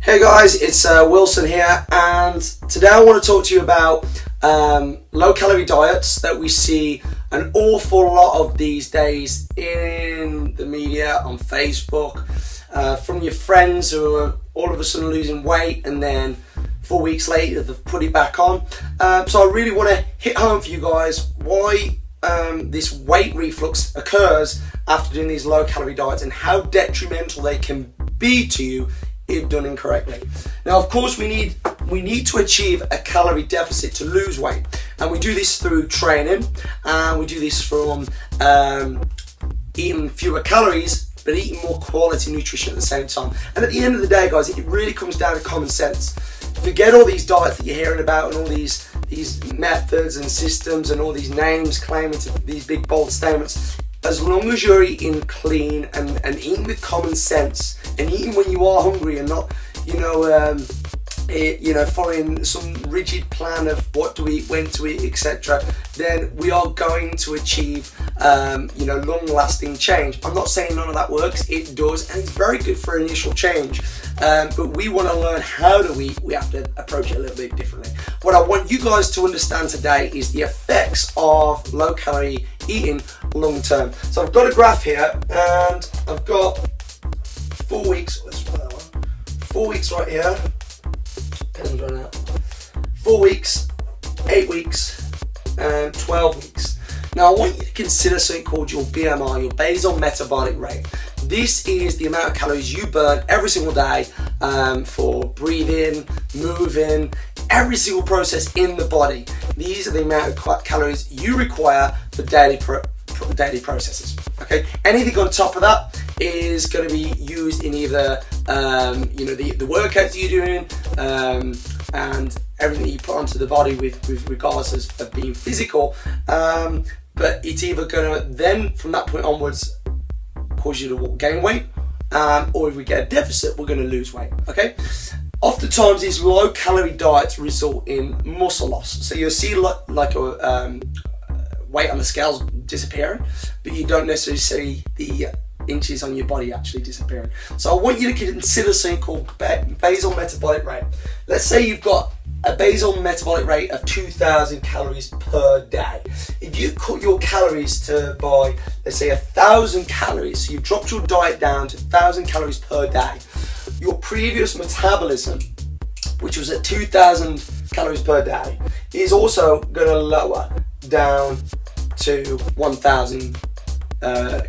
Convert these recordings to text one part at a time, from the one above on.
Hey guys, it's Wilson here, and today I want to talk to you about low-calorie diets that we see an awful lot of these days in the media, on Facebook, from your friends who are all of a sudden losing weight and then 4 weeks later they've put it back on. So I really want to hit home for you guys why this weight reflux occurs after doing these low-calorie diets and how detrimental they can be to you if done incorrectly. Now, of course, we need to achieve a calorie deficit to lose weight, and we do this through training, and we do this from eating fewer calories but eating more quality nutrition at the same time. And at the end of the day, guys, it really comes down to common sense. Forget all these diets that you're hearing about and all these methods and systems and all these names claiming to these big bold statements. As long as you're eating clean and eating with common sense and eating when you are hungry and not, following some rigid plan of what to eat, when to eat, etc., then we are going to achieve, long-lasting change. I'm not saying none of that works. It does, and it's very good for initial change. But we want to learn how to eat. We have to approach it a little bit differently. What I want you guys to understand today is the effects of low-calorie eating long-term. So I've got a graph here, and I've got 4 weeks. Let's put that one. 4 weeks right here. Pen's run out. 4 weeks, 8 weeks, and 12 weeks. Now I want you to consider something called your BMR, your basal metabolic rate. This is the amount of calories you burn every single day for breathing, moving, every single process in the body. These are the amount of calories you require for daily processes. Okay, anything on top of that is going to be used in either the workouts that you're doing and everything that you put onto the body with regards of being physical. But it's either going to then from that point onwards cause you to gain weight, or if we get a deficit, we're going to lose weight. Okay. Oftentimes, these low-calorie diets result in muscle loss. So you'll see like a weight on the scales disappearing, but you don't necessarily see the inches on your body actually disappearing. So I want you to consider something called basal metabolic rate. Let's say you've got a basal metabolic rate of 2,000 calories per day. If you cut your calories by, let's say, 1,000 calories, so you've dropped your diet down to 1,000 calories per day, your previous metabolism, which was at 2,000 calories per day, is also going to lower down to 1,000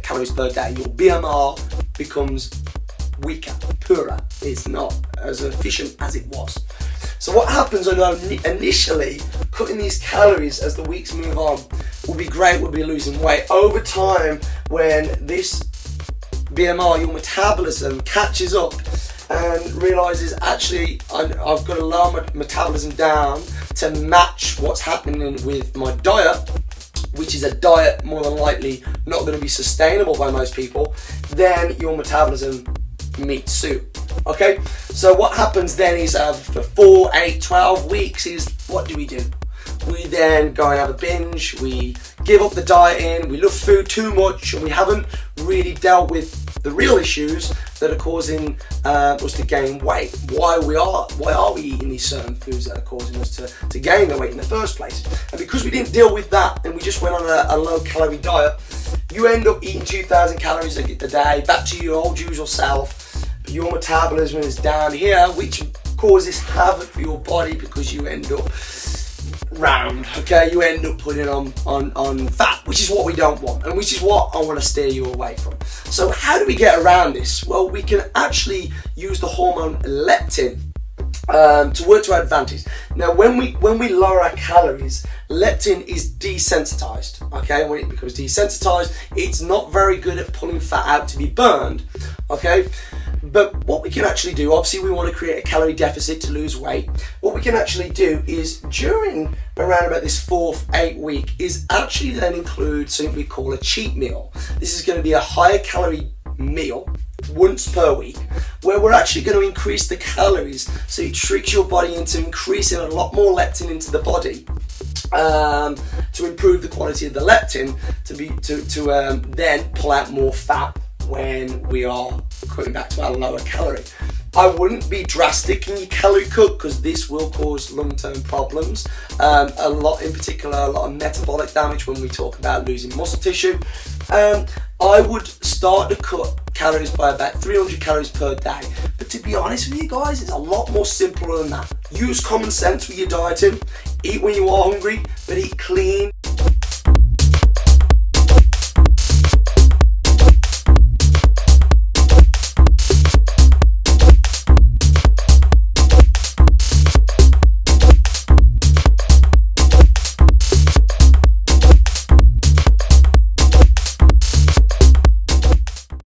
calories per day. Your BMR becomes weaker, poorer. It's not as efficient as it was. So what happens, although initially cutting these calories as the weeks move on will be great, we'll be losing weight. Over time, when this BMR, your metabolism, catches up and realizes actually I've got to lower my metabolism down to match what's happening with my diet, which is a diet more than likely not going to be sustainable by most people, then your metabolism meets suit. Okay, so what happens then is for 4, 8, 12 weeks is what do? We then go and have a binge, we give up the dieting, we love food too much, and we haven't really dealt with the real issues that are causing us to gain weight. Why are we eating these certain foods that are causing us to gain the weight in the first place? And because we didn't deal with that and we just went on a low-calorie diet, you end up eating 2,000 calories a day, back to your old usual self. Your metabolism is down here, which causes havoc for your body because you end up round, okay? You end up putting on fat, which is what we don't want, and which is what I want to steer you away from. So how do we get around this? Well, we can actually use the hormone leptin to work to our advantage. Now, when we lower our calories, leptin is desensitized, okay? When it becomes desensitized, it's not very good at pulling fat out to be burned, okay? But what we can actually do, obviously we want to create a calorie deficit to lose weight. What we can actually do is during around about this 4th, 8th week is actually then include something we call a cheat meal. This is going to be a higher calorie meal once per week where we're actually going to increase the calories, so it tricks your body into increasing a lot more leptin into the body to improve the quality of the leptin to then pull out more fat when we are cutting back to our lower calorie. I wouldn't be drastic in your calorie cut because this will cause long-term problems. A lot, in particular, a lot of metabolic damage when we talk about losing muscle tissue. I would start to cut calories by about 300 calories per day. But to be honest with you guys, it's a lot more simpler than that. Use common sense with your dieting. Eat when you are hungry, but eat clean.